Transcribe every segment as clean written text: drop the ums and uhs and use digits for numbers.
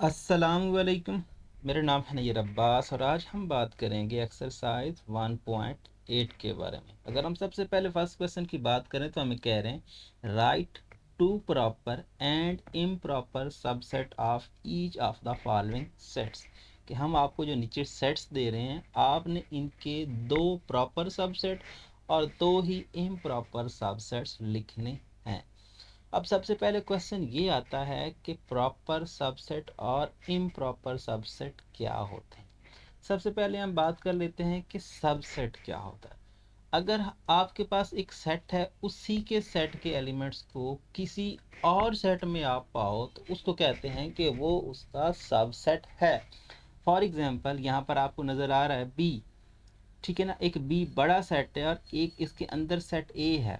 अस्सलामुअलैकुम। मेरा नाम है नैयर अब्बास और आज हम बात करेंगे एक्सरसाइज 1.8 के बारे में। अगर हम सबसे पहले फर्स्ट क्वेश्चन की बात करें तो हमें कह रहे हैं write to proper and improper subset of each of the following sets. कि हम आपको जो नीचे सेट्स दे रहे हैं आपने इनके दो प्रॉपर सबसेट और दो ही इम्प्रॉपर सबसेट्स लिखने हैं। अब सबसे पहले क्वेश्चन ये आता है कि प्रॉपर सबसेट और इम्प्रॉपर सबसेट क्या होते हैं। सबसे पहले हम बात कर लेते हैं कि सबसेट क्या होता है। अगर आपके पास एक सेट है, उसी के सेट के एलिमेंट्स को किसी और सेट में आप पाओ तो उसको कहते हैं कि वो उसका सबसेट है। फॉर एग्जांपल यहाँ पर आपको नज़र आ रहा है बी, ठीक है ना। एक बी बड़ा सेट है और एक इसके अंदर सेट ए है।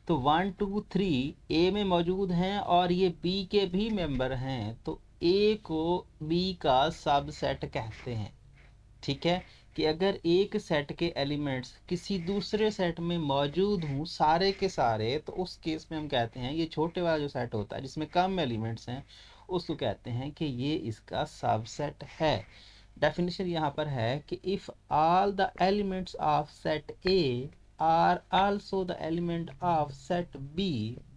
तो 1 2 3 ए में मौजूद हैं और ये बी के भी मेंबर हैं, तो ए को बी का सबसेट कहते हैं। ठीक है, कि अगर एक सेट के एलिमेंट्स किसी दूसरे सेट में मौजूद हों सारे के सारे, तो उस केस में हम कहते हैं, ये छोटे वाला जो सेट होता है जिसमें कम एलिमेंट्स हैं उसको कहते हैं कि ये इसका सबसेट है। डेफिनेशन यहाँ पर है कि if all the elements of set A are also the element of set B,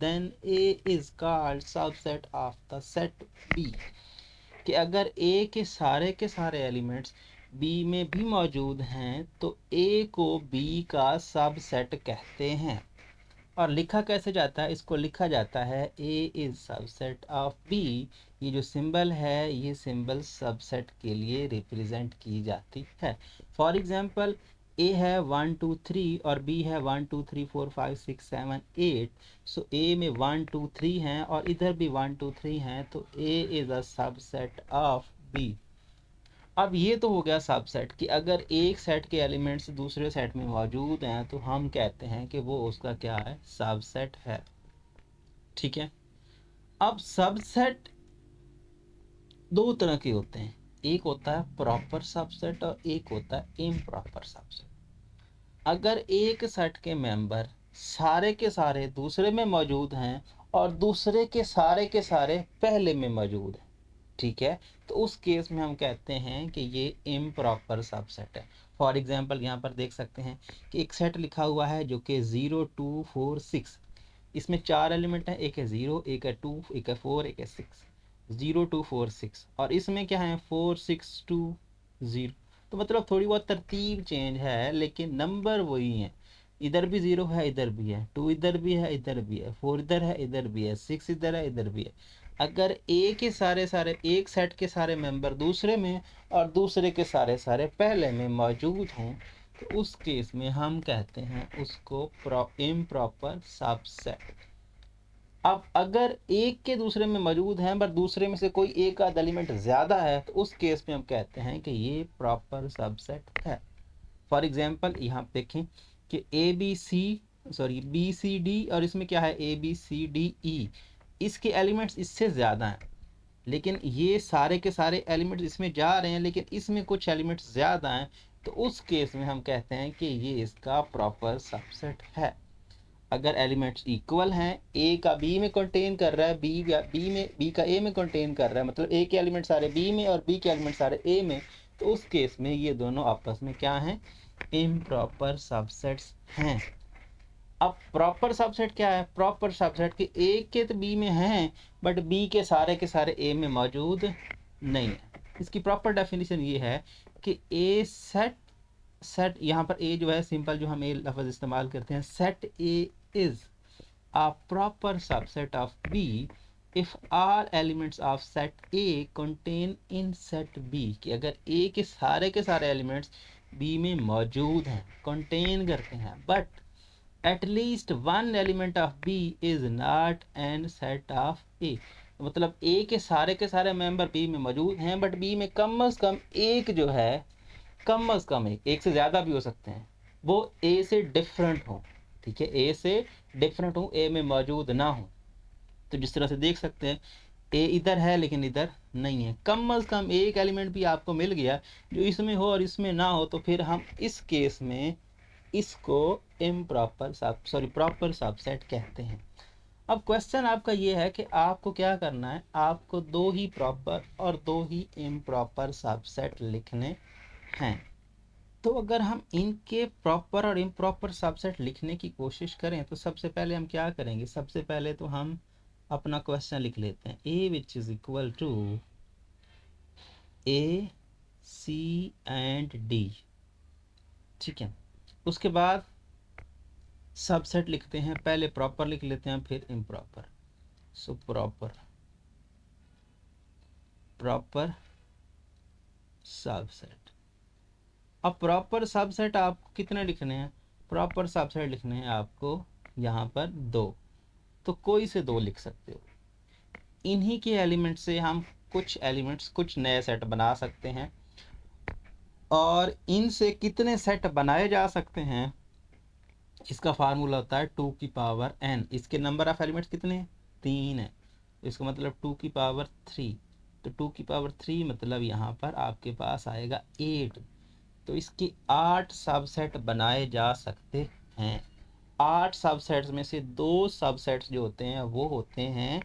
then A is called subset of the set B। कि अगर A के सारे एलिमेंट्स B में भी मौजूद हैं तो A को B का सबसेट कहते हैं। और लिखा कैसे जाता है, इसको लिखा जाता है A is subset of B। ये जो सिंबल है ये सिंबल सबसेट के लिए रिप्रेजेंट की जाती है। फॉर एग्जांपल ए है 1 2 3 और बी है 1 2 3 4 5 6 7 8। सो ए में 1 2 3 हैं और इधर भी 1 2 3 हैं, तो A is a subset of B. अब ये तो हो गया सबसेट कि अगर एक सेट के एलिमेंट्स दूसरे सेट में मौजूद हैं तो हम कहते हैं कि वो उसका क्या है, सबसेट है। ठीक है, अब सबसेट दो तरह के होते हैं, एक होता है प्रॉपर सबसेट और एक होता है इम्प्रॉपर सबसेट। अगर एक सेट के मेंबर सारे के सारे दूसरे में मौजूद हैं और दूसरे के सारे पहले में मौजूद हैं, ठीक है, तो उस केस में हम कहते हैं कि ये इम्प्रॉपर सबसेट है। फॉर एग्जांपल यहाँ पर देख सकते हैं कि एक सेट लिखा हुआ है जो कि 0 2 4 6। इसमें चार एलिमेंट हैं, एक है 0, एक है 2, एक है 4, एक है 6। 0 2 4 6 और इसमें क्या है 4 6 2 0। तो मतलब थोड़ी बहुत तरतीब चेंज है लेकिन नंबर वही है। इधर भी 0 है, इधर भी है, 2 इधर भी है, इधर भी है, 4 इधर है, इधर भी है, 6 इधर है, इधर भी है। अगर ए के सारे सारे एक सेट के सारे मेंबर दूसरे में और दूसरे के सारे सारे पहले में मौजूद हों तो उस केस में हम कहते हैं उसको इम्प्रॉपर सबसेट। अब अगर एक के दूसरे में मौजूद हैं पर दूसरे में से कोई एक आध एलिमेंट ज़्यादा है तो उस केस में हम कहते हैं कि ये प्रॉपर सबसेट है। फॉर एग्जांपल यहाँ देखें कि बी सी डी और इसमें क्या है ABCDE, इसके एलिमेंट्स इससे ज़्यादा हैं लेकिन ये सारे के सारे एलिमेंट्स इसमें जा रहे हैं लेकिन इसमें कुछ एलिमेंट्स ज़्यादा हैं, तो उस केस में हम कहते हैं कि ये इसका प्रॉपर सबसेट है। अगर एलिमेंट्स इक्वल हैं, ए का बी में कंटेन कर रहा है, बी का ए में कंटेन कर रहा है, मतलब ए के एलिमेंट सारे बी में और बी के एलिमेंट सारे ए में, तो उस केस में ये दोनों आपस में क्या हैं, इम्प्रॉपर सबसेट्स हैं। अब प्रॉपर सबसेट क्या है, प्रॉपर सबसेट के ए के तो बी में हैं बट बी के सारे ए में मौजूद नहीं है। इसकी प्रॉपर डेफिनेशन ये है कि ए सेट यहाँ पर ए जो है सिंपल जो हम ए लफ्ज़ इस्तेमाल करते हैं, set A is a proper subset of B if all elements of set A contain in set B। कि अगर A के सारे एलिमेंट्स B में मौजूद हैं, contain करते हैं, but at least one element of B is not an set of A। मतलब A के सारे मेंबर B में मौजूद हैं बट B में कम अज़ कम एक जो है, कम अज़ कम एक से ज़्यादा भी हो सकते हैं, वो ए से डिफरेंट हो। ठीक है, ए से डिफरेंट हो, ए में मौजूद ना हो। तो जिस तरह से देख सकते हैं ए इधर है लेकिन इधर नहीं है, कम अज़ कम एक एलिमेंट भी आपको मिल गया जो इसमें हो और इसमें ना हो, तो फिर हम इस केस में इसको प्रॉपर सबसेट कहते हैं। अब क्वेश्चन आपका ये है कि आपको क्या करना है, आपको दो ही प्रॉपर और दो ही इम्प्रॉपर सबसेट लिखने हैं। तो अगर हम इनके प्रॉपर और इम्प्रॉपर सबसेट लिखने की कोशिश करें तो सबसे पहले हम क्या करेंगे, सबसे पहले तो हम अपना क्वेश्चन लिख लेते हैं, A which is equal to A C and D. ठीक है, उसके बाद सबसेट लिखते हैं, पहले प्रॉपर लिख लेते हैं फिर इम्प्रॉपर। So proper subset. अब प्रॉपर सबसेट आपको कितने लिखने हैं, प्रॉपर सबसेट लिखने हैं आपको यहाँ पर दो, तो कोई से दो लिख सकते हो। इन्हीं के एलिमेंट से हम कुछ एलिमेंट्स, कुछ नए सेट बना सकते हैं। और इनसे कितने सेट बनाए जा सकते हैं, इसका फार्मूला होता है 2 की पावर n। इसके नंबर ऑफ एलिमेंट्स कितने हैं, 3 है, तो इसका मतलब 2 की पावर 3। तो 2 की पावर 3 मतलब यहाँ पर आपके पास आएगा 8। तो इसके 8 सबसेट बनाए जा सकते हैं। 8 सबसेट्स में से 2 सबसेट्स जो होते हैं वो होते हैं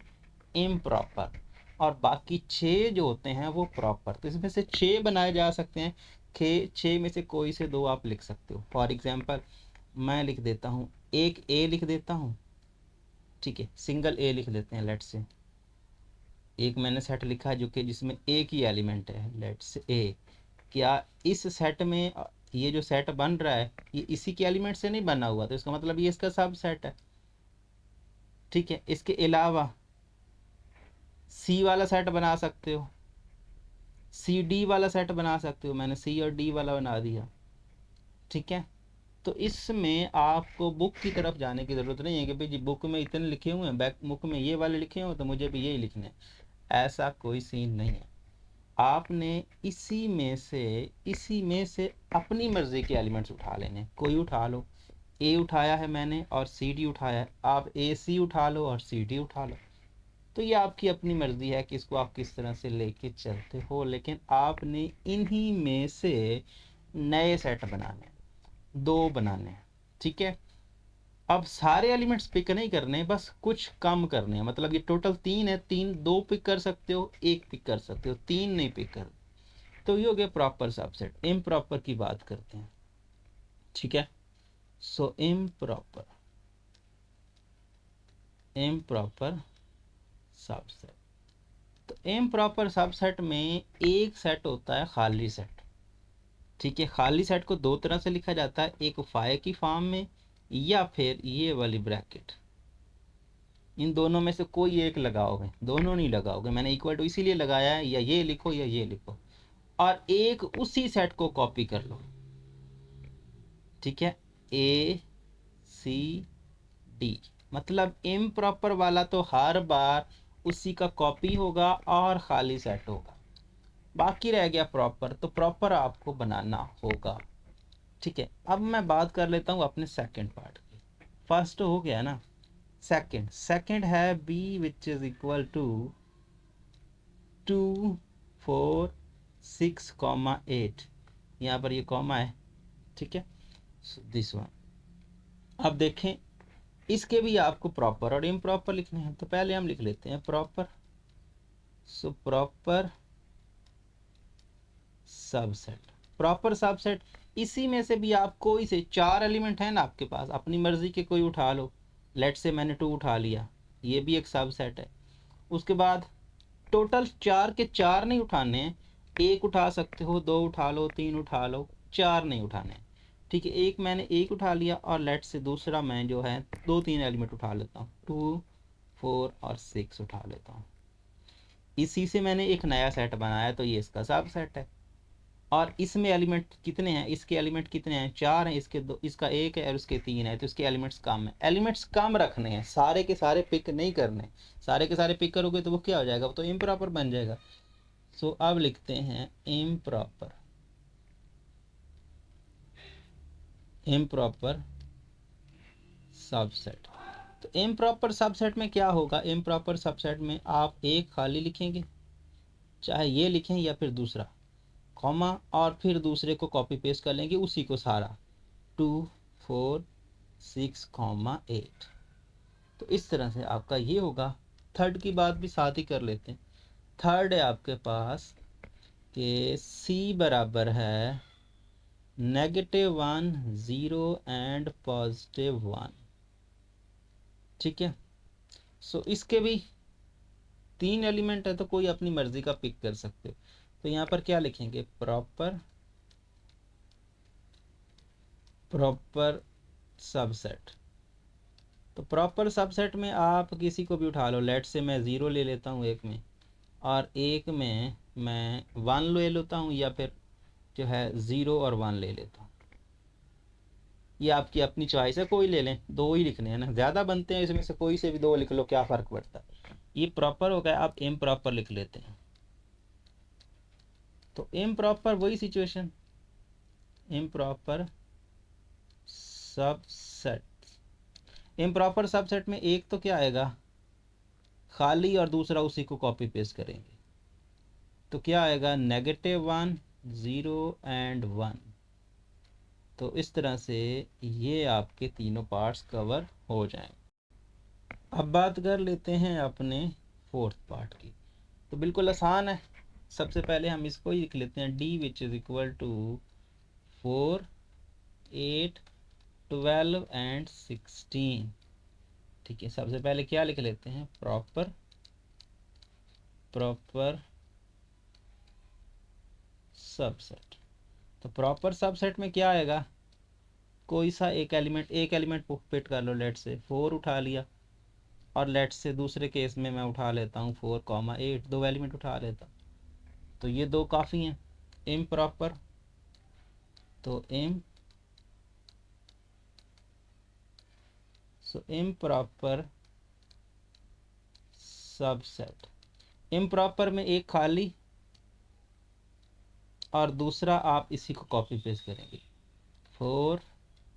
इम्प्रॉपर, और बाकी 6 जो होते हैं वो प्रॉपर। तो इसमें से 6 बनाए जा सकते हैं। 6 में से कोई से दो आप लिख सकते हो। फॉर एग्जांपल मैं लिख देता हूँ, एक ए लिख देता हूँ, ठीक है, सिंगल ए लिख लेते हैं। लेट्स से एक मैंने सेट लिखा है जो कि जिसमें एक ही एलिमेंट है, लेट्स ए। क्या इस सेट में ये जो सेट बन रहा है ये इसी के एलिमेंट से नहीं बना हुआ, तो इसका मतलब ये इसका सब सेट है। ठीक है, इसके अलावा सी वाला सेट बना सकते हो, सी डी वाला सेट बना सकते हो, मैंने सी और डी वाला बना दिया। ठीक है, तो इसमें आपको बुक की तरफ जाने की ज़रूरत नहीं है कि भाई जी बुक में इतने लिखे हुए हैं, बैक बुक में ये वाले लिखे हुए तो मुझे भी यही लिखने हैं। ऐसा कोई सीन नहीं है। आपने इसी में से अपनी मर्ज़ी के एलिमेंट्स उठा लेने, कोई उठा लो। ए उठाया है मैंने और सी डी उठाया है, आप ए सी उठा लो और सी डी उठा लो। तो ये आपकी अपनी मर्ज़ी है कि इसको आप किस तरह से लेके चलते हो, लेकिन आपने इन्हीं में से नए सेट बनाने, दो बनाने हैं। ठीक है, अब सारे एलिमेंट्स पिक नहीं करने, बस कुछ कम करने हैं। मतलब ये टोटल 3 है, 3 2 पिक कर सकते हो, एक पिक कर सकते हो, 3 नहीं पिक कर। तो ये हो गया प्रॉपर सबसेट। इम्प्रॉपर की बात करते हैं। ठीक है, सो इम्प्रॉपर सबसेट। तो इम्प्रॉपर सबसेट में एक सेट होता है खाली सेट। ठीक है, खाली सेट को दो तरह से लिखा जाता है, एक फाइ की फॉर्म में या फिर ये वाली ब्रैकेट। इन दोनों में से कोई एक लगाओगे, दोनों नहीं लगाओगे। मैंने इक्वल टू इसीलिए लगाया है, या ये लिखो या ये लिखो, और एक उसी सेट को कॉपी कर लो। ठीक है, ए सी डी, मतलब इम्प्रॉपर वाला तो हर बार उसी का कॉपी होगा और खाली सेट होगा। बाकी रह गया प्रॉपर, तो प्रॉपर आपको बनाना होगा। ठीक है, अब मैं बात कर लेता हूँ अपने सेकंड पार्ट की। फर्स्ट हो गया ना, सेकंड है B which is equal to 2 4 6 8। यहाँ पर ये कॉमा है। ठीक है, दिस वन। अब देखें, इसके भी आपको प्रॉपर और इम्प्रॉपर लिखने हैं, तो पहले हम लिख लेते हैं proper. So proper subset, proper subset, इसी में से भी आप कोई से 4 एलिमेंट है ना आपके पास, अपनी मर्जी के कोई उठा लो। लेट से मैंने 2 उठा लिया, ये भी एक सबसेट है। उसके बाद टोटल 4 के 4 नहीं उठाने हैं, एक उठा सकते हो, 2 उठा लो, 3 उठा लो, 4 नहीं उठाने। ठीक है, एक मैंने एक उठा लिया, और लेट से दूसरा मैं जो है 2-3 एलिमेंट उठा लेता हूँ, 2 4 और 6 उठा लेता हूँ। इसी से मैंने एक नया सेट बनाया, तो ये इसका सब सेट है। और इसमें एलिमेंट कितने हैं, इसके एलिमेंट कितने हैं, 4 हैं, इसके 2, इसका 1 है और इसके 3 है, तो इसके एलिमेंट्स कम है। एलिमेंट्स कम रखने हैं, सारे के सारे पिक नहीं करने। सारे के सारे पिक करोगे तो वो क्या हो जाएगा, वो तो इम्प्रॉपर बन जाएगा। सो अब लिखते हैं इम्प्रॉपर सबसेट। तो इम्प्रॉपर सबसेट में क्या होगा, इम्प्रॉपर सबसेट में आप एक खाली लिखेंगे, चाहे ये लिखें या फिर दूसरा कॉमा, और फिर दूसरे को कॉपी पेस्ट कर लेंगे उसी को सारा, 2 4 6 8। तो इस तरह से आपका ये होगा। थर्ड की बात भी साथ ही कर लेते हैं। थर्ड है आपके पास कि सी बराबर है -1 0 एंड +1। ठीक है। सो इसके भी 3 एलिमेंट है तो कोई अपनी मर्जी का पिक कर सकते हो। तो यहाँ पर क्या लिखेंगे, प्रॉपर सबसेट। तो प्रॉपर सबसेट में आप किसी को भी उठा लो, लेट से मैं 0 ले लेता हूँ एक में, और एक में मैं 1 ले लेता हूँ, या फिर जो है 0 और 1 ले लेता हूँ। ये आपकी अपनी चॉइस है, कोई ले लें, दो ही लिखने हैं ना, ज़्यादा बनते हैं इसमें से कोई से भी दो लिख लो, क्या फ़र्क पड़ता है। ये प्रॉपर हो गया। आप इम प्रॉपर लिख लेते हैं। तो इम प्रॉपर वही सिचुएशन, इम प्रॉपर सबसेट। इम्प्रॉपर सबसेट में एक तो क्या आएगा, खाली, और दूसरा उसी को कॉपी पेस्ट करेंगे। तो क्या आएगा, -1 0 एंड 1। तो इस तरह से ये आपके तीनों पार्ट्स कवर हो जाएं। अब बात कर लेते हैं अपने फोर्थ पार्ट की। तो बिल्कुल आसान है। सबसे पहले हम इसको ही लिख लेते हैं, d which is equal to 4 8 12 and 16। ठीक है। सबसे पहले क्या लिख लेते हैं, प्रॉपर सबसेट। तो प्रॉपर सबसेट में क्या आएगा, कोई सा एक एलिमेंट पिक कर लो। लेट से 4 उठा लिया, और लेट से दूसरे केस में मैं उठा लेता हूँ 4, 8, दो एलिमेंट उठा लेता हूँ। तो ये दो काफ़ी हैं। इम प्रॉपर, तो इम प्रॉपर सबसेट। इम प्रॉपर में एक खाली, और दूसरा आप इसी को कॉपी पेस्ट करेंगे, 4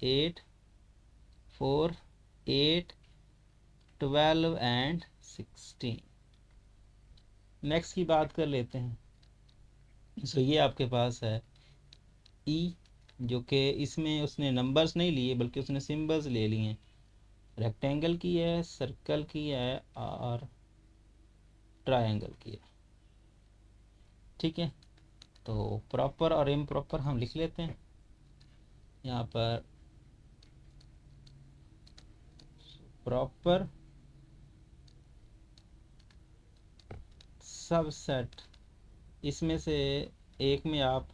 8 4 8 12 एंड 16। नेक्स्ट की बात कर लेते हैं। सो ये आपके पास है ई, जो कि इसमें उसने नंबर्स नहीं लिए बल्कि उसने सिंबल्स ले लिए हैं। रेक्टेंगल की है, सर्कल की है, और ट्रायंगल की है। ठीक है। तो प्रॉपर और इम्प्रॉपर हम लिख लेते हैं यहाँ पर। प्रॉपर सबसेट, इसमें से एक में आप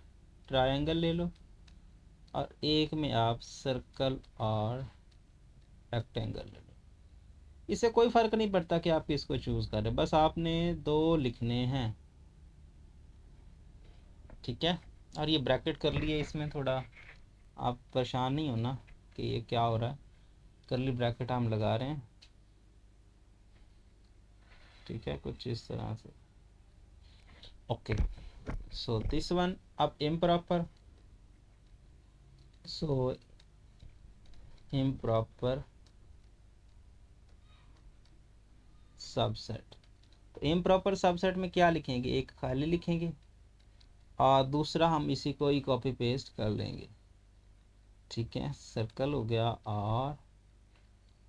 ट्रायंगल ले लो, और एक में आप सर्कल और रेक्टेंगल ले लो। इससे कोई फ़र्क नहीं पड़ता कि आप किसको चूज़ करें, बस आपने दो लिखने हैं। ठीक है। और ये ब्रैकेट कर लिए, इसमें थोड़ा आप परेशान नहीं होना कि ये क्या हो रहा है। करली ब्रैकेट हम लगा रहे हैं। ठीक है, कुछ इस तरह से। ओके। सो दिस वन, अब इम्प्रॉपर। सो इम्प्रॉपर सबसेट। तो इम्प्रॉपर सबसेट में क्या लिखेंगे, एक खाली लिखेंगे, और दूसरा हम इसी को ही कॉपी पेस्ट कर लेंगे। ठीक है। सर्कल हो गया, और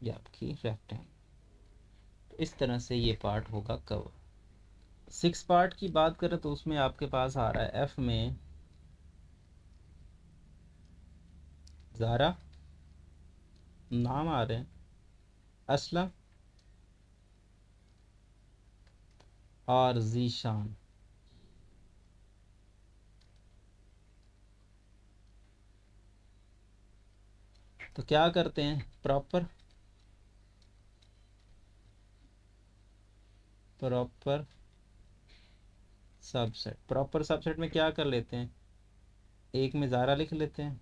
ये आपकी रेक्टेंगल। तो इस तरह से ये पार्ट होगा कवर। 6 पार्ट की बात करें तो उसमें आपके पास आ रहा है एफ में ज़ारा, नाम आ रहे हैं असलम और जीशान। तो क्या करते हैं, प्रॉपर सबसेट में क्या कर लेते हैं, एक में ज़ारा लिख लेते हैं,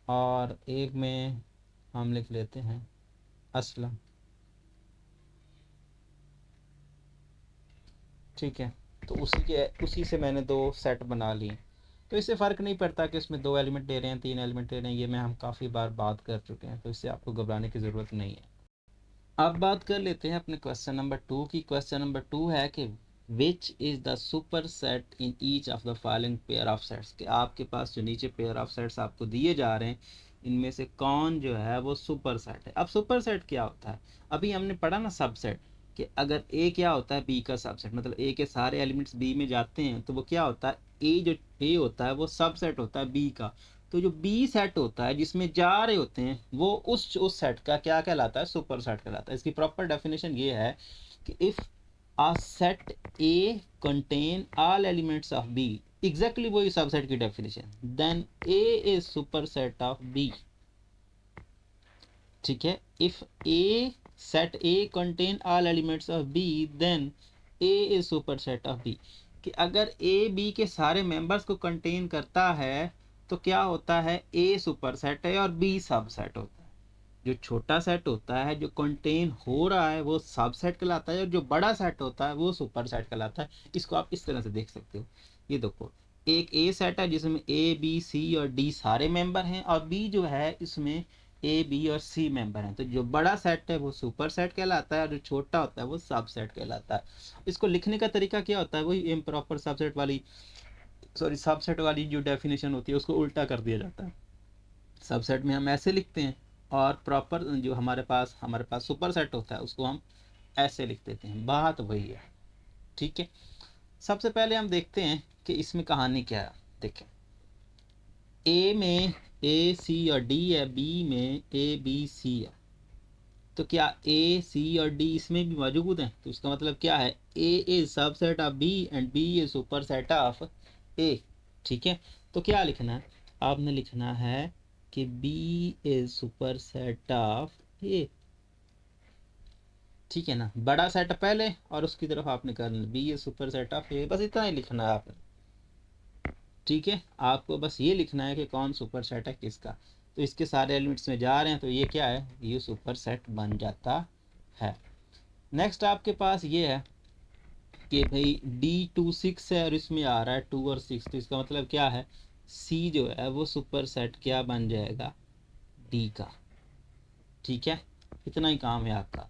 और एक में हम लिख लेते हैं असलम। ठीक है। तो उसी से मैंने दो सेट बना लिए। तो इससे फ़र्क नहीं पड़ता कि इसमें दो एलिमेंट दे रहे हैं, तीन एलिमेंट दे रहे हैं, ये मैं हम काफ़ी बार बात कर चुके हैं, तो इससे आपको घबराने की ज़रूरत नहीं है। अब बात कर लेते हैं अपने क्वेश्चन नंबर 2 की। क्वेश्चन नंबर 2 है कि which is the super set in each of the following pair of sets. कि आपके पास जो नीचे पेयर ऑफ सेट्स आपको दिए जा रहे हैं, इनमें से कौन जो है वो सुपर सेट है। अब सुपर सेट क्या होता है, अभी हमने पढ़ा ना सबसेट, कि अगर ए क्या होता है, बी का सबसेट, मतलब ए के सारे एलिमेंट्स बी में जाते हैं तो वो क्या होता है, ए जो ए होता है वो सबसेट होता है बी का। तो जो बी सेट होता है जिसमें जा रहे होते हैं वो उस सेट का क्या कहलाता है, सुपर सेट कहलाता है। इसकी प्रॉपर डेफिनेशन ये है कि if a set A contain all elements of B, exactly वही सबसेट की definition, then A is superset of B। ठीक है, if A set A contain all elements of B, then A is superset of B। कि अगर A B के सारे members को contain करता है तो क्या होता है, A सुपरसेट है और B सबसेट होता है। जो छोटा सेट होता है जो कंटेन हो रहा है वो सबसेट कहलाता है, और जो बड़ा सेट होता है वो सुपर सेट कहलाता है। इसको आप इस तरह से देख सकते हो, ये देखो एक ए सेट है जिसमें ए बी सी और डी सारे मेंबर हैं, और बी जो है इसमें ए बी और सी मेंबर हैं। तो जो बड़ा सेट है वो सुपर सेट कहलाता है और जो छोटा होता है वो सब सेट कहलाता है। इसको लिखने का तरीका क्या होता है, वही इम्प्रॉपर सबसेट वाली सबसेट वाली जो डेफिनेशन होती है उसको उल्टा कर दिया जाता है। सबसेट में हम ऐसे लिखते हैं, और प्रॉपर जो हमारे पास सुपर सेट होता है उसको हम ऐसे लिख देते हैं। बात वही है, ठीक है। सबसे पहले हम देखते हैं कि इसमें कहानी क्या है। देखें, ए में ए सी और डी है, बी में ए बी सी है, तो क्या ए सी और डी इसमें भी मौजूद हैं, तो इसका मतलब क्या है, A is subset of B and B is superset of A. ठीक है, तो क्या लिखना है, आपने लिखना है कि B is superset of A. ठीक है ना, बड़ा सेट पहले और उसकी तरफ आपने करना B is superset of A, बस इतना ही लिखना है आपने। ठीक है, आपको बस ये लिखना है कि कौन सुपर सेट है किसका। तो इसके सारे एलिमेंट्स में जा रहे हैं तो ये क्या है, ये सुपर सेट बन जाता है। नेक्स्ट आपके पास ये है कि भाई D2 6 है और इसमें आ रहा है 2 और 6, तो इसका मतलब क्या है, C जो है वो सुपर सेट क्या बन जाएगा, D का। ठीक है, इतना ही काम है आपका।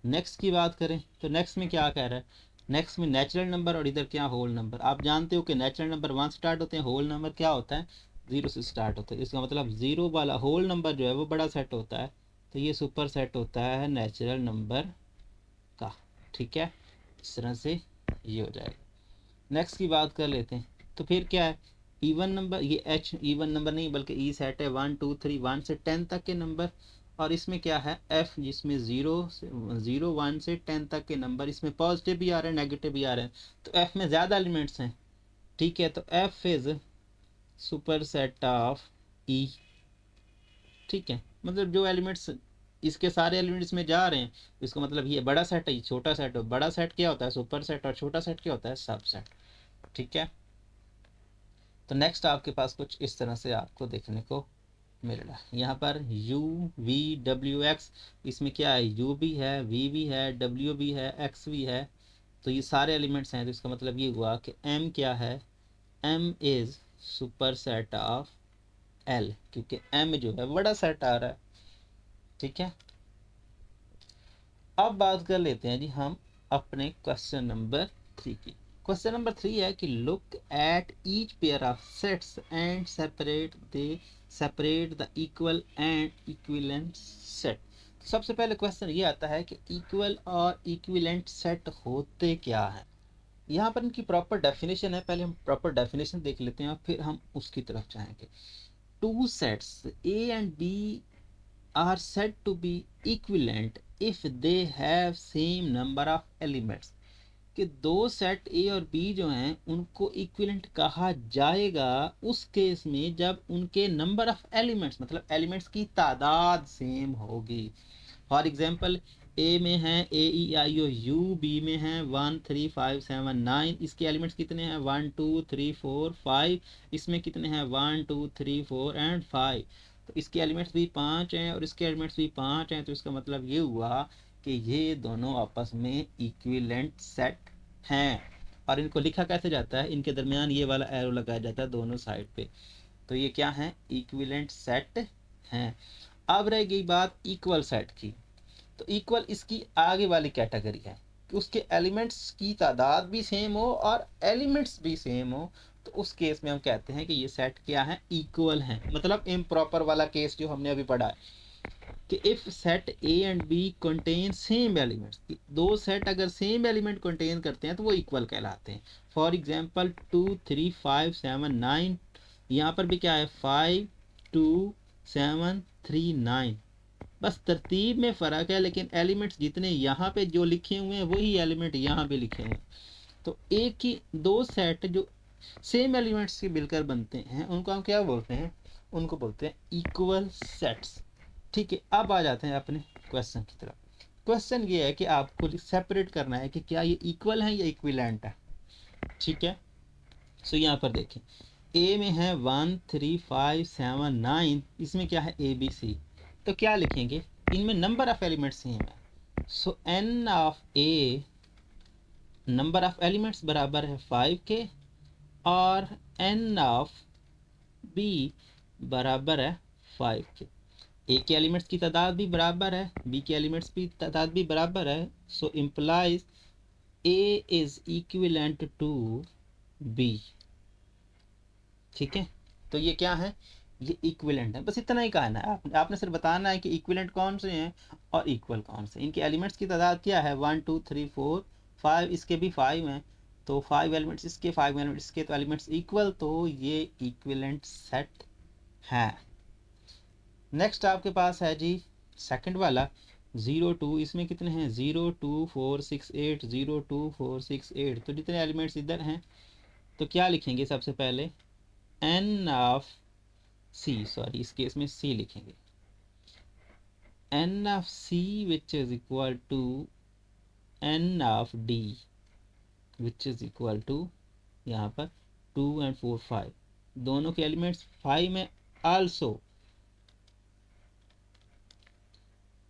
नेक्स्ट की बात करें तो नेक्स्ट में क्या कह रहा है, नेक्स्ट में नेचुरल नंबर और इधर क्या होल नंबर। आप जानते हो कि नेचुरल नंबर 1 स्टार्ट होते हैं, होल नंबर क्या होता है 0 से स्टार्ट होता है। इसका मतलब 0 वाला होल नंबर जो है वो बड़ा सेट होता है, तो ये सुपर सेट होता है नेचुरल नंबर का। ठीक है, इस तरह से ये हो जाएगा। नेक्स्ट की बात कर लेते हैं, तो फिर क्या है, इवन नंबर, ये एच इवन नंबर नहीं बल्कि ई सेट है 1 2 3 1 से 10 तक के नंबर। और इसमें क्या है एफ, जिसमें 0 1 से 10 तक के नंबर, इसमें पॉजिटिव भी आ रहे हैं नेगेटिव भी आ रहे हैं, तो एफ में ज़्यादा एलिमेंट्स हैं। ठीक है, तो F is superset of E. ठीक है, मतलब जो एलिमेंट्स इसके सारे एलिमेंट्स में जा रहे हैं, इसका मतलब ये बड़ा सेट है, ये छोटा सेट है। बड़ा सेट क्या होता है सुपर सेट, और छोटा सेट क्या होता है सब सेट। ठीक है, तो नेक्स्ट आपके पास कुछ इस तरह से आपको देखने को मिल रहा है। यहाँ पर u v w x, इसमें क्या है, u भी है, v भी है, w भी है, x भी है, तो ये सारे एलिमेंट्स हैं। तो इसका मतलब ये हुआ कि m क्या है, m is superset of l, क्योंकि m जो है बड़ा सेट आ रहा है। ठीक है, अब बात कर लेते हैं जी हम अपने क्वेश्चन नंबर 3 की। क्वेश्चन नंबर 3 है कि look at each pair of sets and separate the equal and equivalent set. सबसे पहले क्वेश्चन ये आता है कि इक्वल और इक्विवेलेंट सेट होते क्या है। यहाँ पर इनकी प्रॉपर डेफिनेशन है, पहले हम प्रॉपर डेफिनेशन देख लेते हैं और फिर हम उसकी तरफ जाएंगे। Two sets A and B are said to be equivalent if they have same number of elements। कि दो सेट ए और बी जो हैं उनको इक्विवेलेंट कहा जाएगा उस केस में जब उनके नंबर ऑफ एलिमेंट्स, मतलब एलिमेंट्स की तादाद सेम होगी। फॉर एग्जांपल, ए में है ए ई आई ओ यू, बी में है 1 3 5 7 9, इसके एलिमेंट्स कितने हैं 1 2 3 4 5, इसमें कितने हैं 1 2 3 4 एंड 5, तो इसके एलिमेंट्स भी 5 हैं और इसके एलिमेंट्स भी 5 हैं। तो इसका मतलब ये हुआ कि ये दोनों आपस में इक्विवेलेंट सेट हैं। और इनको लिखा कैसे जाता है, इनके दरमियान ये वाला एरो लगाया जाता है दोनों साइड पे, तो ये क्या है इक्विवेलेंट सेट हैं। अब रह गई बात इक्वल सेट की, तो इक्वल इसकी आगे वाली कैटेगरी है कि उसके एलिमेंट्स की तादाद भी सेम हो और एलिमेंट्स भी सेम हो तो उस केस में हम कहते हैं कि ये सेट क्या है, इक्वल है। मतलब इम्प्रॉपर वाला केस जो हमने अभी पढ़ा है कि if set A and B contain same elements, दो सेट अगर सेम एलिमेंट कंटेन करते हैं तो वो इक्वल कहलाते हैं। फॉर एग्जांपल 2 3 5 7 9, यहाँ पर भी क्या है 5 2 7 3 9, बस तरतीब में फ़र्क है, लेकिन एलिमेंट्स जितने यहाँ पे जो लिखे हुए हैं वही एलिमेंट यहाँ पे लिखे हैं। तो एक ही दो सेट जो सेम एलिमेंट्स के मिलकर बनते हैं उनको हम क्या बोलते हैं, उनको बोलते हैं इक्वल सेट्स। ठीक है, अब आ जाते हैं अपने क्वेश्चन की तरफ। क्वेश्चन ये है कि आपको सेपरेट करना है कि क्या ये इक्वल है या इक्विलेंट है। ठीक है, सो यहाँ पर देखें ए में है 1 3 5 7 9, इसमें क्या है ए बी सी, तो क्या लिखेंगे, इनमें नंबर ऑफ एलिमेंट्स सेम है। So N of A, number of elements बराबर है 5 के, और एन ऑफ बी बराबर है 5 के। ए के एलिमेंट्स की तादाद भी बराबर है, बी के एलिमेंट्स की तादाद भी बराबर है। So implies A is equivalent to B. ठीक है, तो ये क्या है, ये इक्विवेलेंट है। बस इतना ही कहना है, आपने सिर्फ बताना है कि इक्विवेलेंट कौन से हैं और इक्वल कौन से। इनके एलिमेंट्स की तादाद क्या है 1 2 3 4 5, इसके भी 5 हैं, तो 5 एलिमेंट्स इसके 5 एलिमेंट्स इसके, तो एलिमेंट्स इक्वल, तो ये इक्विवेलेंट सेट है। नेक्स्ट आपके पास है जी सेकंड वाला 0 2, इसमें कितने हैं 0 2 4 6 8, 0 2 4 6 8, तो जितने एलिमेंट्स इधर हैं तो क्या लिखेंगे, सबसे पहले n ऑफ c, सॉरी इस केस में c लिखेंगे, n of c which is equal to n of d which is equal to, यहाँ पर 2 and 4 5, दोनों के एलिमेंट्स 5 में।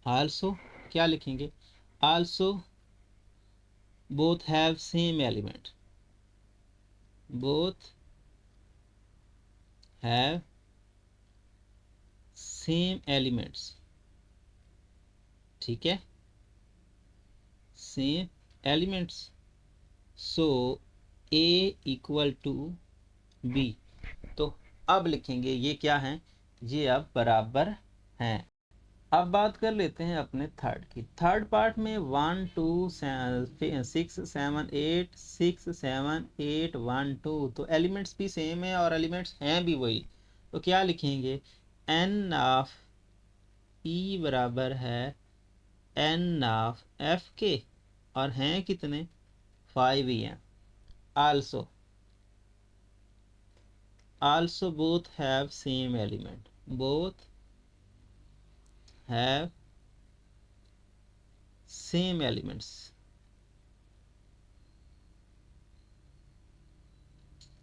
आल्सो क्या लिखेंगे, also both have same element, both have same elements। ठीक है, same elements, so A equal to B. तो अब लिखेंगे ये क्या है, ये अब बराबर हैं। अब बात कर लेते हैं अपने थर्ड की। थर्ड पार्ट में 1 2 6 7 8 6 7 8 1 2, तो एलिमेंट्स भी सेम है और एलिमेंट्स हैं भी वही, तो क्या लिखेंगे, n ऑफ ई बराबर है n ऑफ f के, और हैं कितने 5 ही हैं। Also both have same element, both have same elements,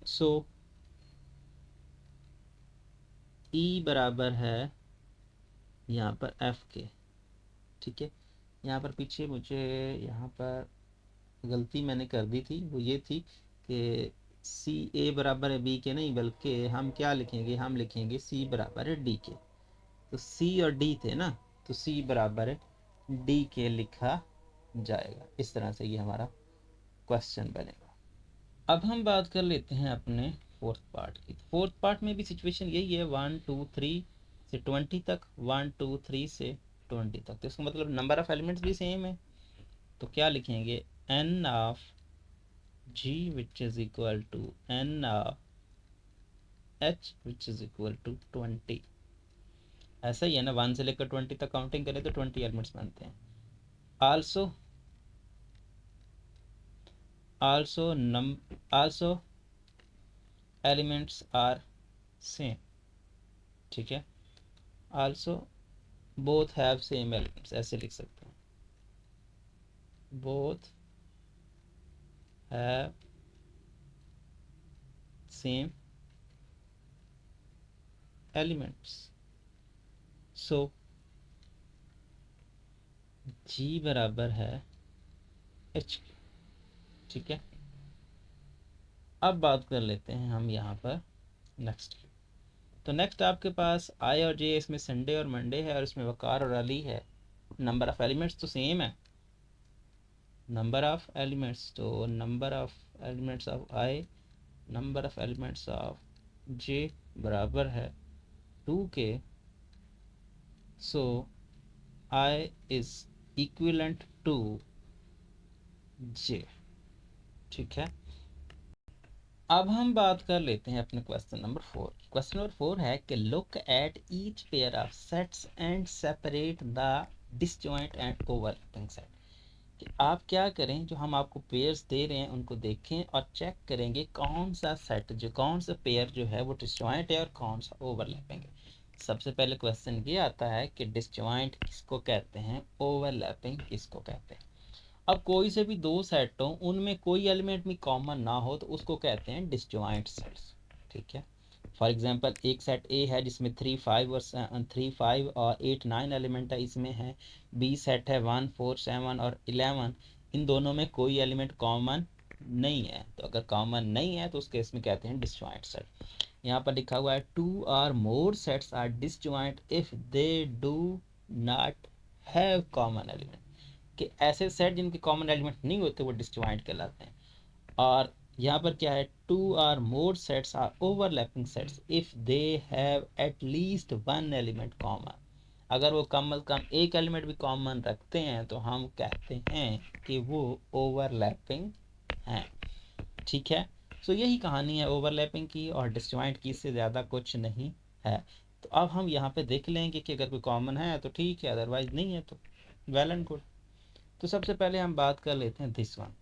so E बराबर है यहाँ पर f के। ठीक है, यहाँ पर पीछे मुझे यहाँ पर गलती मैंने कर दी थी, वो ये थी कि सी ए बराबर है बी के, नहीं बल्कि हम क्या लिखेंगे, हम लिखेंगे सी बराबर है डी के। तो सी और डी थे ना, तो सी बराबर है डी के लिखा जाएगा। इस तरह से ये हमारा क्वेश्चन बनेगा। अब हम बात कर लेते हैं अपने फोर्थ पार्ट की। फोर्थ पार्ट में भी सिचुएशन यही है, 1 2 3 से 20 तक, 1 2 3 से 20 तक, तो इसका मतलब नंबर ऑफ एलिमेंट्स भी सेम है। तो क्या लिखेंगे, n of g which is equal to n of h which is equal to 20। ऐसा ही है ना, 1 से लेकर 20 तक काउंटिंग करें तो 20 एलिमेंट्स बनते हैं। Also elements are same. ठीक है, also both have same elements, ऐसे लिख सकते हैं, both have same elements, so g बराबर है h। ठीक है, अब बात कर लेते हैं हम यहाँ पर नेक्स्ट की। तो नेक्स्ट आपके पास आई और जे, इसमें संडे और मंडे है, और इसमें वकार और अली है। नंबर ऑफ एलिमेंट्स तो सेम है, नंबर ऑफ एलिमेंट्स, तो number of elements of I number of elements of J बराबर है 2k, so I is equivalent to j। ठीक है, अब हम बात कर लेते हैं अपने क्वेश्चन नंबर 4। क्वेश्चन नंबर 4 है कि look at each pair of sets and separate the disjoint and overlapping set. कि आप क्या करें, जो हम आपको पेयर्स दे रहे हैं उनको देखें और चेक करेंगे कौन सा सेट, जो कौन सा पेयर जो है वो डिसजॉइंट है और कौन सा ओवरलैपिंग है। सबसे पहले क्वेश्चन ये आता है कि डिसजॉइंट किसको कहते हैं, ओवरलैपिंग किसको कहते हैं। अब कोई से भी दो सेट हो, उनमें कोई एलिमेंट भी कॉमन ना हो तो उसको कहते हैं डिसजॉइंट सेट्स। ठीक है, फॉर एग्जांपल एक सेट ए है जिसमें 3 5 और 8 9 एलिमेंट है, इसमें है। बी सेट है 1 4 7 और 11, इन दोनों में कोई एलिमेंट कॉमन नहीं है। तो अगर कॉमन नहीं है तो उस केस में कहते हैं डिसजॉइंट सेट। यहाँ पर लिखा हुआ है 2 और more sets are disjoint if they do not have common element. कि ऐसे सेट जिनके कॉमन एलिमेंट नहीं होते वो डिसजॉइंट कहलाते हैं। और यहाँ पर क्या है, 2 or more sets are overlapping sets if they have at least one element common. अगर वो कम अज कम एक एलिमेंट भी कॉमन रखते हैं तो हम कहते हैं कि वो ओवरलैपिंग हैं। ठीक है, सो यही कहानी है ओवरलैपिंग की और डिसजॉइंट की, इससे ज़्यादा कुछ नहीं है। तो अब हम यहाँ पे देख लेंगे कि अगर कोई कॉमन है तो ठीक है, अदरवाइज नहीं है तो वेल एंड गुड। तो सबसे पहले हम बात कर लेते हैं दिस वन।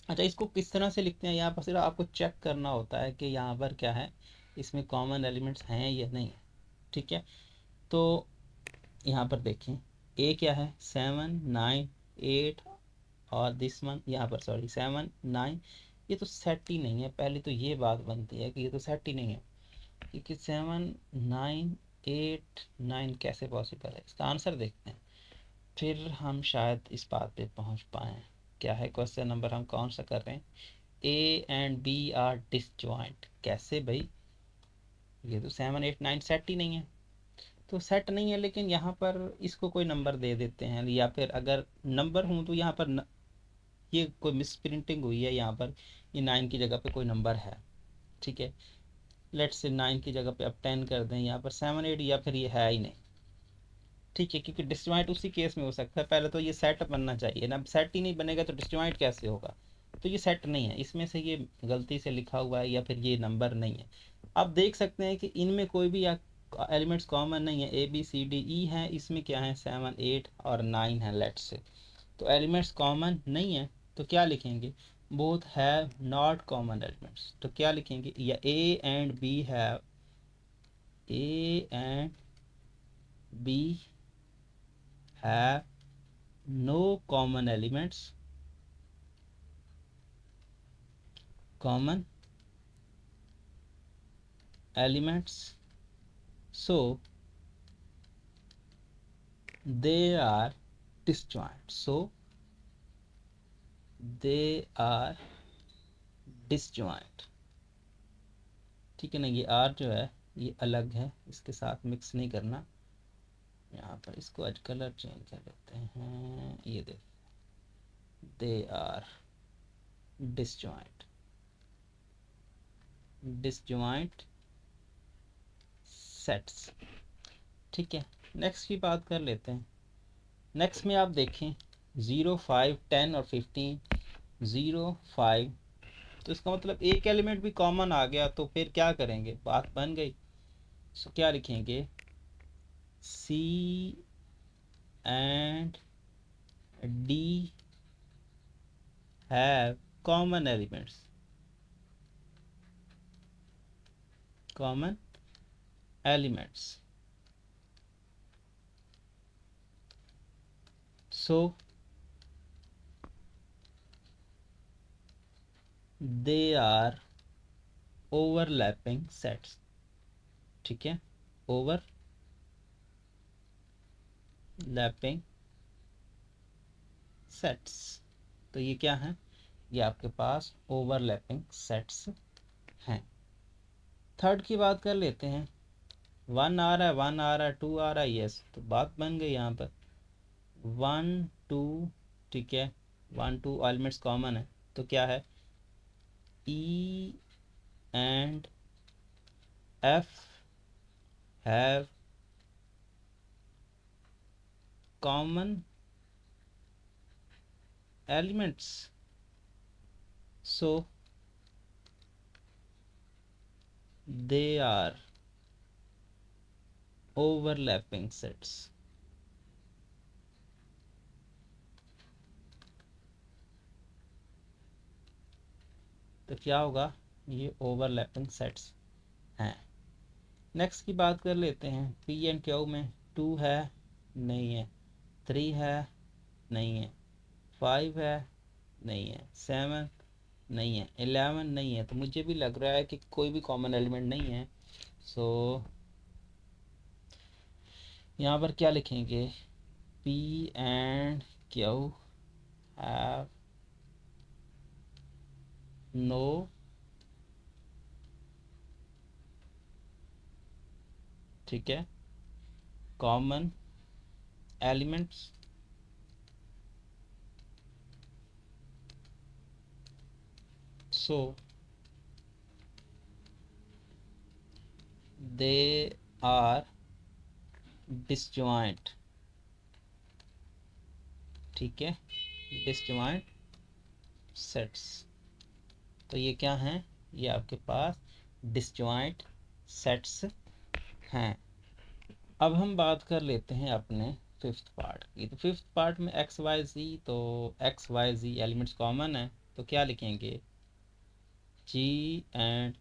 अच्छा, इसको किस तरह से लिखते हैं, यहाँ पर सिर्फ आपको चेक करना होता है कि यहाँ पर क्या है, इसमें कॉमन एलिमेंट्स हैं या नहीं है। ठीक है, तो यहाँ पर देखें ए क्या है, 7 9 8 और दिस वन यहाँ पर सॉरी 7 9, ये तो सेट ही नहीं है। पहले तो ये बात बनती है कि ये तो सेट ही नहीं है, क्योंकि 7 9 8 9 कैसे पॉसिबल है। इसका आंसर देखते हैं, फिर हम शायद इस बात पे पहुंच पाएँ। क्या है क्वेश्चन नंबर, हम कौन सा कर रहे हैं, A and B are disjoint. कैसे भाई, ये तो 7 8 9 सेट ही नहीं है। तो सेट नहीं है, लेकिन यहाँ पर इसको कोई नंबर दे देते हैं, या फिर अगर नंबर हूँ तो यहाँ पर ये कोई मिस प्रिंटिंग हुई है, यहाँ पर ये 9 की जगह पे कोई नंबर है। ठीक है, लेट्स से 9 की जगह पे अब 10 कर दें, यहाँ पर 7 8, या फिर ये है ही नहीं। ठीक है, क्योंकि डिस्जॉइंट उसी केस में हो सकता है, पहले तो ये सेट बनना चाहिए ना, सेट ही नहीं बनेगा तो डिस्जॉइंट कैसे होगा। तो ये सेट नहीं है, इसमें से ये गलती से लिखा हुआ है या फिर ये नंबर नहीं है। आप देख सकते हैं कि इनमें कोई भी एलिमेंट्स कॉमन नहीं है, A B C D E है, इसमें क्या है 7 8 और 9 है लेट्स से। तो एलिमेंट्स कॉमन नहीं है, तो क्या लिखेंगे, both have not common elements. तो क्या लिखेंगे, या A and B have, A and B have no common elements, so they are disjoint, ठीक है ना। ये आर जो है ये अलग है, इसके साथ मिक्स नहीं करना। यहाँ पर इसको आज कलर चेंज कर लेते हैं, ये देख, दे आर डिसजॉइंट सेट्स। ठीक है, नेक्स्ट की बात कर लेते हैं। नेक्स्ट में आप देखें 0 5 10 और 15, 0 5, तो इसका मतलब एक एलिमेंट भी कॉमन आ गया, तो फिर क्या करेंगे, बात बन गई। सो क्या लिखेंगे, C and D have common elements, so they are overlapping sets. ठीक है, ओवरलैपिंग सेट्स, तो ये क्या है, ये आपके पास ओवरलैपिंग सेट्स हैं। थर्ड की बात कर लेते हैं, 1 आ रहा है, 1 आ रहा है, 2 आ रहा है, यस, तो बात बन गई यहाँ पर 1 2। ठीक है, 1 2 एलिमेंट्स कॉमन है, तो क्या है, ई and F have common elements, so they are overlapping sets. तो क्या होगा, ये ओवरलैपिंग सेट्स हैं। नेक्स्ट की बात कर लेते हैं। पी एंड क्यू में 2 है, नहीं है, 3 है, नहीं है, 5 है, नहीं है, 7 नहीं है, 11 नहीं है। तो मुझे भी लग रहा है कि कोई भी कॉमन एलिमेंट नहीं है। सो यहाँ पर क्या लिखेंगे, P and Q have no ठीक है common elements so they are disjoint, ठीक है, disjoint sets। तो ये क्या हैं, ये आपके पास disjoint sets हैं। अब हम बात कर लेते हैं अपने फिफ्थ पार्ट की। तो फिफ्थ पार्ट में एक्स वाई जी, तो X Y Z elements common है, तो क्या लिखेंगे, G and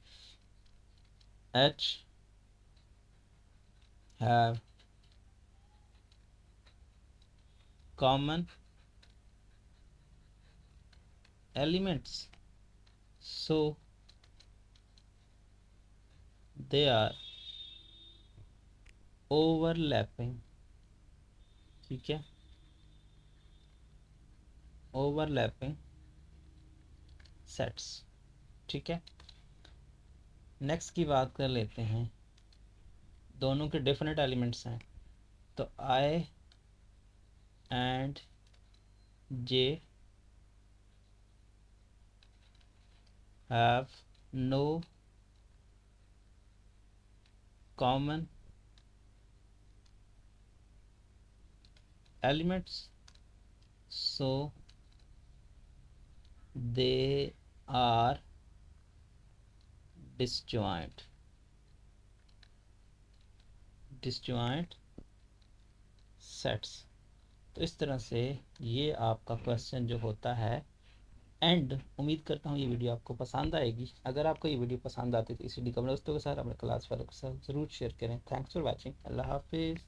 H have common elements, so they are overlapping, ठीक है, ओवरलैपिंग सेट्स, ठीक है। नेक्स्ट की बात कर लेते हैं, दोनों के डिफरेंट एलिमेंट्स हैं, तो I and J have no common elements, so they are disjoint sets. तो इस तरह से ये आपका क्वेश्चन जो होता है एंड। उम्मीद करता हूँ ये वीडियो आपको पसंद आएगी। अगर आपको ये वीडियो पसंद आती है तो इसी डी कमेंट दोस्तों के साथ, अपने क्लास वालों के साथ ज़रूर शेयर करें। Thanks for watching. अल्लाह हाफिज़।